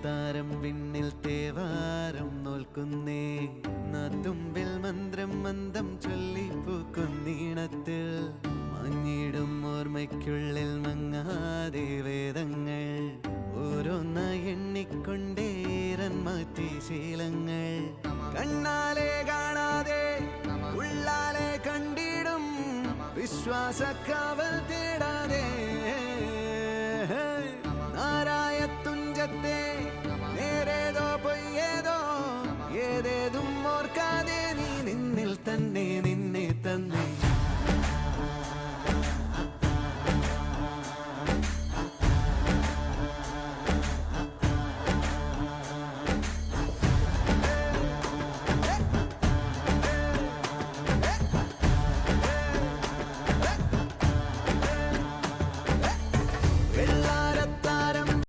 താരം വിണ്ണിൽ തേവാരം നോൽക്കുന്നേ നാത്തുമ്പിൽ മന്ത്രം മന്ദം ചൊല്ലിപ്പൂക്കുന്നീണത്തിൽ മഞ്ഞിടും ഓർമ്മയ്ക്കുള്ളിൽ മങ്ങാതെ വേദങ്ങൾ ഓരോന്നായി എണ്ണിക്കൊണ്ടേരൻ മാറ്റി ശീലങ്ങൾ കണ്ണാലെ കാണാതെ ഉള്ളാലെ കണ്ടിടും വിശ്വാസക്കാവൽ